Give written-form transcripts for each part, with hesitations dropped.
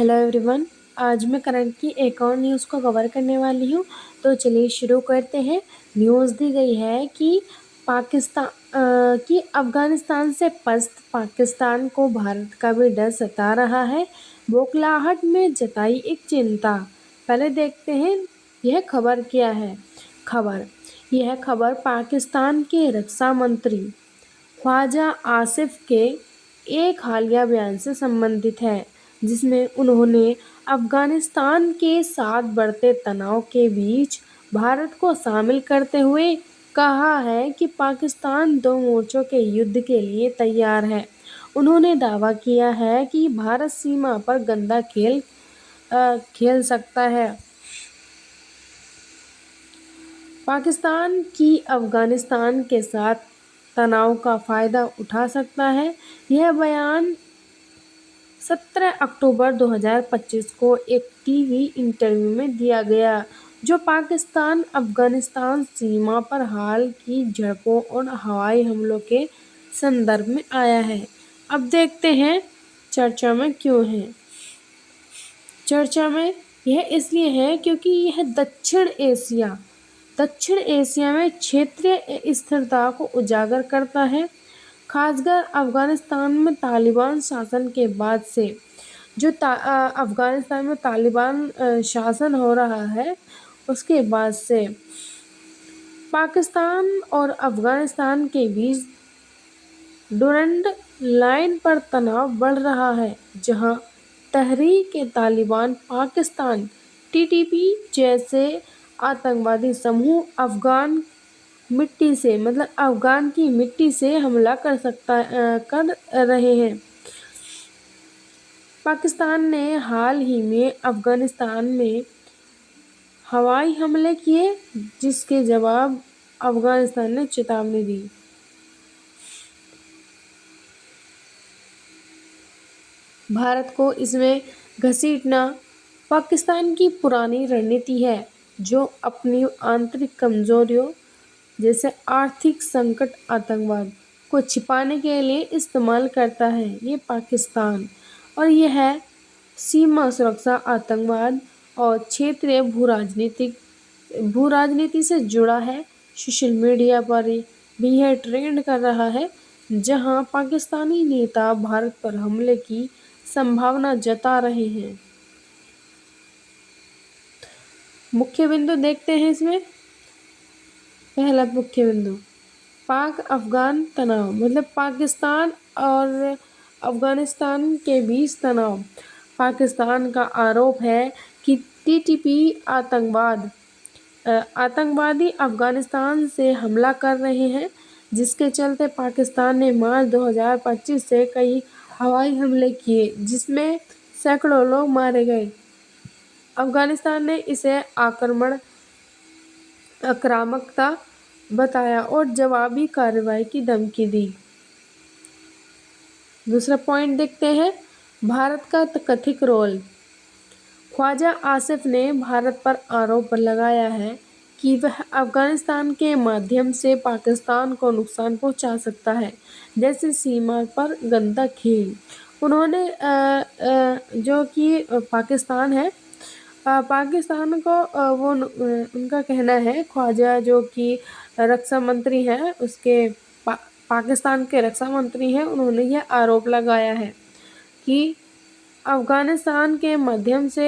Hello everyone. आज मैं current की एक और न्यूज़ को कवर करने वाली हूँ। तो चलिए शुरू करते हैं। न्यूज़ दी गई है कि अफ़गानिस्तान से पस्त पाकिस्तान को भारत का भी डर सता रहा है। बौखलाहट में जताई एक चिंता। पहले देखते हैं यह खबर क्या है। यह खबर पाकिस्तान के रक्षा मंत्री ख्वाजा आसिफ के एक हालिया बयान से संबंधित है, जिसमें उन्होंने अफ़गानिस्तान के साथ बढ़ते तनाव के बीच भारत को शामिल करते हुए कहा है कि पाकिस्तान दो मोर्चों के युद्ध के लिए तैयार है। उन्होंने दावा किया है कि भारत सीमा पर गंदा खेल खेल सकता है। पाकिस्तान की अफ़गानिस्तान के साथ तनाव का फ़ायदा उठा सकता है। यह बयान 17 अक्टूबर 2025 को एक टीवी इंटरव्यू में दिया गया, जो पाकिस्तान अफ़गानिस्तान सीमा पर हाल की झड़पों और हवाई हमलों के संदर्भ में आया है। अब देखते हैं चर्चा में क्यों है। चर्चा में यह इसलिए है क्योंकि यह दक्षिण एशिया में क्षेत्रीय स्थिरता को उजागर करता है, खासकर अफ़गानिस्तान में तालिबान शासन के बाद से। अफ़गानिस्तान में तालिबान शासन हो रहा है, उसके बाद से पाकिस्तान और अफ़गानिस्तान के बीच डुरंड लाइन पर तनाव बढ़ रहा है, जहां तहरीक-ए-तालिबान पाकिस्तान (टीटीपी) जैसे आतंकवादी समूह अफ़गान की मिट्टी से हमला कर रहे हैं। पाकिस्तान ने हाल ही में अफ़गानिस्तान में हवाई हमले किए, जिसके जवाब अफ़गानिस्तान ने चेतावनी दी। भारत को इसमें घसीटना पाकिस्तान की पुरानी रणनीति है, जो अपनी आंतरिक कमजोरियों जैसे आर्थिक संकट, आतंकवाद को छिपाने के लिए इस्तेमाल करता है। ये पाकिस्तान और यह सीमा सुरक्षा, आतंकवाद और क्षेत्रीय भू-राजनीति से जुड़ा है। सोशल मीडिया पर भी यह ट्रेंड कर रहा है, जहां पाकिस्तानी नेता भारत पर हमले की संभावना जता रहे हैं। मुख्य बिंदु देखते हैं इसमें। पहला मुख्य बिंदु पाक अफगान तनाव, मतलब पाकिस्तान और अफगानिस्तान के बीच तनाव। पाकिस्तान का आरोप है कि टीटीपी आतंकवादी अफगानिस्तान से हमला कर रहे हैं, जिसके चलते पाकिस्तान ने मार्च 2025 से कई हवाई हमले किए, जिसमें सैकड़ों लोग मारे गए। अफगानिस्तान ने इसे आक्रामकता बताया और जवाबी कार्रवाई की धमकी दी। दूसरा पॉइंट देखते हैं, भारत का कथित रोल। ख्वाजा आसिफ ने भारत पर आरोप लगाया है कि वह अफगानिस्तान के माध्यम से पाकिस्तान को नुकसान पहुंचा सकता है, जैसे सीमा पर गंदा खेल। उन्होंने जो कि पाकिस्तान है, पाकिस्तान को उनका कहना है, ख्वाजा जो कि रक्षा मंत्री हैं, पाकिस्तान के रक्षा मंत्री हैं, उन्होंने यह आरोप लगाया है कि अफगानिस्तान के माध्यम से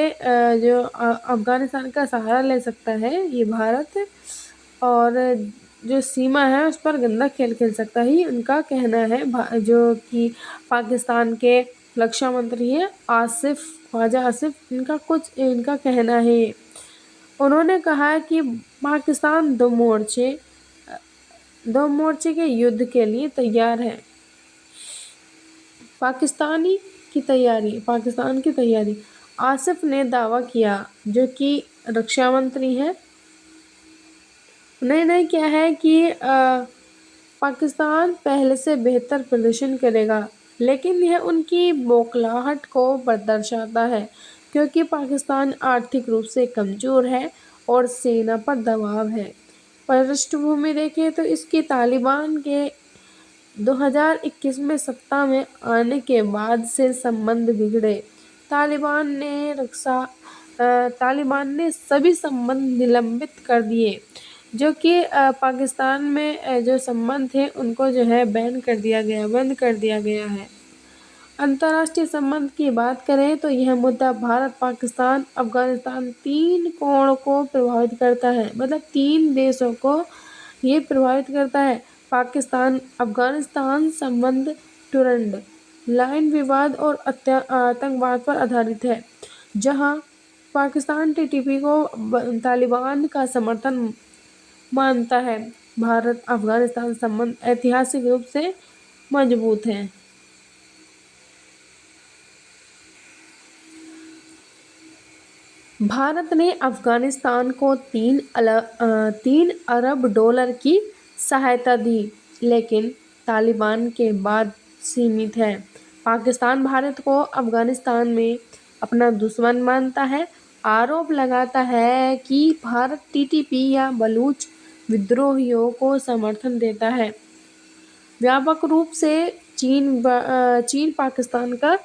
जो अफगानिस्तान का सहारा ले सकता है ये भारत, और जो सीमा है उस पर गंदा खेल खेल सकता है, उनका कहना है। जो कि पाकिस्तान के रक्षा मंत्री हैं ख्वाजा आसिफ, इनका कहना है। उन्होंने कहा कि पाकिस्तान दो मोर्चे के युद्ध के लिए तैयार है। पाकिस्तान की तैयारी। आसिफ ने दावा किया, जो कि रक्षा मंत्री हैं, उन्होंने क्या है कि पाकिस्तान पहले से बेहतर प्रदर्शन करेगा, लेकिन यह उनकी बौखलाहट को दर्शाता है, क्योंकि पाकिस्तान आर्थिक रूप से कमजोर है और सेना पर दबाव है। पृष्ठभूमि देखें तो इसकी तालिबान के 2021 में सत्ता में आने के बाद से संबंध बिगड़े। तालिबान ने सभी संबंध निलंबित कर दिए, जो कि पाकिस्तान में जो संबंध थे उनको जो है बंद कर दिया गया है। अंतर्राष्ट्रीय संबंध की बात करें तो यह मुद्दा भारत, पाकिस्तान, अफगानिस्तान 3 कोण को प्रभावित करता है, मतलब 3 देशों को ये प्रभावित करता है। पाकिस्तान अफगानिस्तान संबंध टुरंड लाइन विवाद और आतंकवाद पर आधारित है, जहां पाकिस्तान टीटीपी को तालिबान का समर्थन मानता है। भारत अफगानिस्तान संबंध ऐतिहासिक रूप से मजबूत हैं। भारत ने अफगानिस्तान को 3 अरब डॉलर की सहायता दी, लेकिन तालिबान के बाद सीमित है। पाकिस्तान भारत को अफगानिस्तान में अपना दुश्मन मानता है, आरोप लगाता है कि भारत टीटीपी या बलूच विद्रोहियों को समर्थन देता है। व्यापक रूप से चीन पाकिस्तान का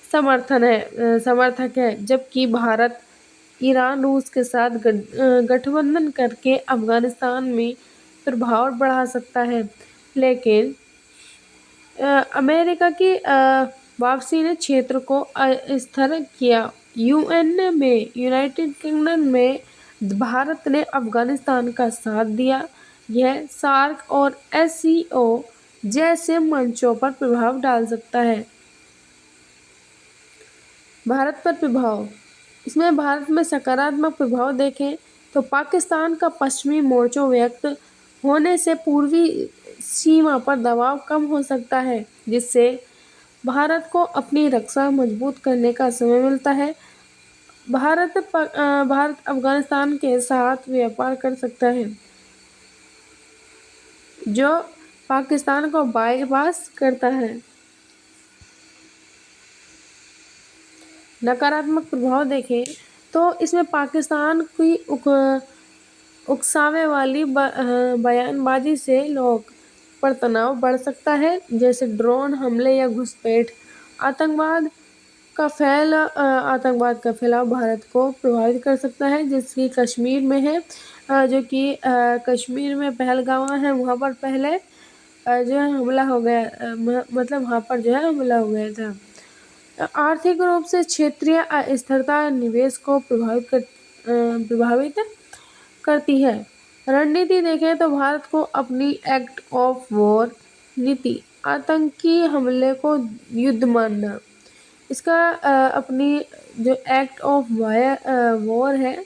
समर्थक है, जबकि भारत ईरान रूस के साथ गठबंधन करके अफगानिस्तान में प्रभाव बढ़ा सकता है। लेकिन अमेरिका की वापसी ने क्षेत्र को अस्थिर किया। यूनाइटेड किंगडम में भारत ने अफगानिस्तान का साथ दिया। यह सार्क और SCO जैसे मंचों पर प्रभाव डाल सकता है। भारत पर प्रभाव, इसमें भारत में सकारात्मक प्रभाव देखें तो पाकिस्तान का पश्चिमी मोर्चों व्यक्त होने से पूर्वी सीमा पर दबाव कम हो सकता है, जिससे भारत को अपनी रक्षा मजबूत करने का समय मिलता है। भारत अफगानिस्तान के साथ व्यापार कर सकता है, जो पाकिस्तान को बाईपास करता है। नकारात्मक प्रभाव देखें तो इसमें पाकिस्तान की उकसावे वाली बयानबाजी से लोग पर तनाव बढ़ सकता है, जैसे ड्रोन हमले या घुसपैठ। आतंकवाद का फैलाव भारत को प्रभावित कर सकता है, जिसकी कश्मीर में है, जो कि कश्मीर में पहलगाम है, वहाँ पर पहले जो है हमला हो गया, मतलब वहाँ पर जो है हमला हो गया था। आर्थिक रूप से क्षेत्रीय अस्थिरता निवेश को प्रभावित करती है। रणनीति देखें तो भारत को अपनी एक्ट ऑफ वॉर नीति, आतंकी हमले को युद्ध मानना, इसका अपनी जो एक्ट ऑफ वॉर है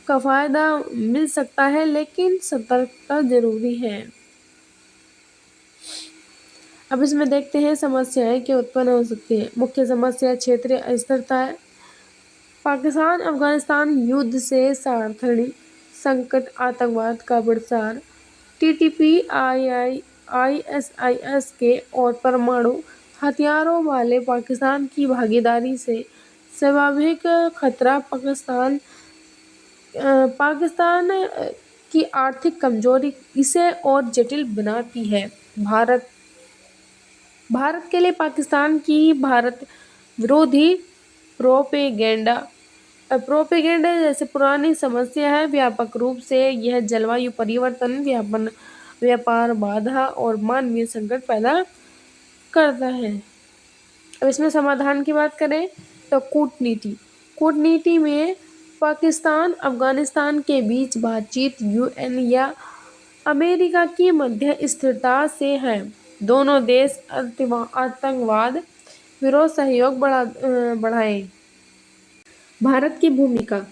का फायदा मिल सकता है, लेकिन सतर्कता जरूरी है। अब इसमें देखते हैं समस्याएं क्या उत्पन्न हो सकती है। मुख्य समस्या क्षेत्रीय अस्थिरता है। पाकिस्तान अफगानिस्तान युद्ध से सार्थनी संकट, आतंकवाद का प्रसार, TTP, ISIS के और परमाणु हथियारों वाले पाकिस्तान की भागीदारी से स्वाभाविक खतरा। पाकिस्तान की आर्थिक कमजोरी इसे और जटिल बनाती है। भारत के लिए पाकिस्तान की भारत विरोधी प्रोपेगेंडा जैसे पुरानी समस्या है। व्यापक रूप से यह जलवायु परिवर्तन, व्यापार बाधा और मानवीय संकट पैदा करता है। अब इसमें समाधान की बात करें तो कूटनीति में पाकिस्तान अफगानिस्तान के बीच बातचीत UN या अमेरिका की मध्यस्थता से है। दोनों देश आतंकवाद विरोध सहयोग बढ़ाएं। भारत की भूमिका,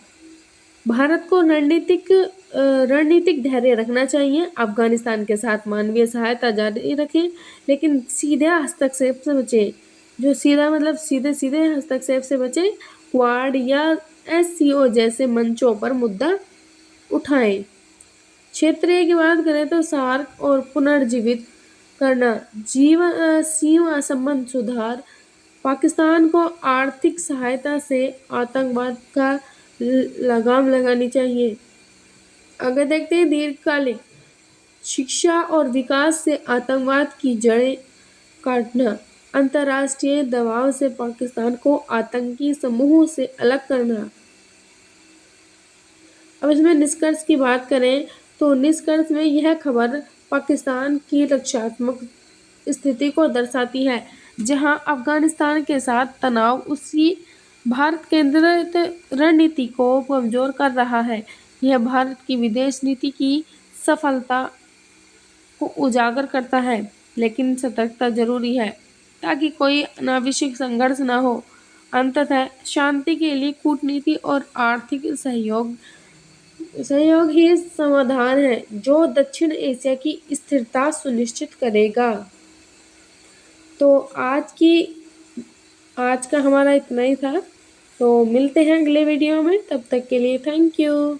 भारत को रणनीतिक धैर्य रखना चाहिए। अफगानिस्तान के साथ मानवीय सहायता जारी रखें, लेकिन सीधे हस्तक्षेप से बचें। जो सीधा मतलब सीधे हस्तक्षेप से बचें। क्वाड या SCO जैसे मंचों पर मुद्दा उठाएं। क्षेत्रीय की बात करें तो सार्क और पुनर्जीवित करना, सीमा संबंध सुधार, पाकिस्तान को आर्थिक सहायता से आतंकवाद का लगाम लगानी चाहिए। अगर देखते हैं दीर्घकालिक शिक्षा और विकास से आतंकवाद की जड़ें काटना, अंतर्राष्ट्रीय दबाव से पाकिस्तान को आतंकी समूहों से अलग करना। अब इसमें निष्कर्ष की बात करें तो निष्कर्ष में यह खबर पाकिस्तान की रक्षात्मक स्थिति को दर्शाती है, जहां अफगानिस्तान के साथ तनाव उसकी भारत केंद्रित रणनीति को कमजोर कर रहा है। यह भारत की विदेश नीति की सफलता को उजागर करता है, लेकिन सतर्कता जरूरी है ताकि कोई अनावश्यक संघर्ष न हो। अंततः शांति के लिए कूटनीति और आर्थिक सहयोग ही समाधान है जो दक्षिण एशिया की स्थिरता सुनिश्चित करेगा। तो आज का हमारा इतना ही था। तो मिलते हैं अगले वीडियो में, तब तक के लिए थैंक यू।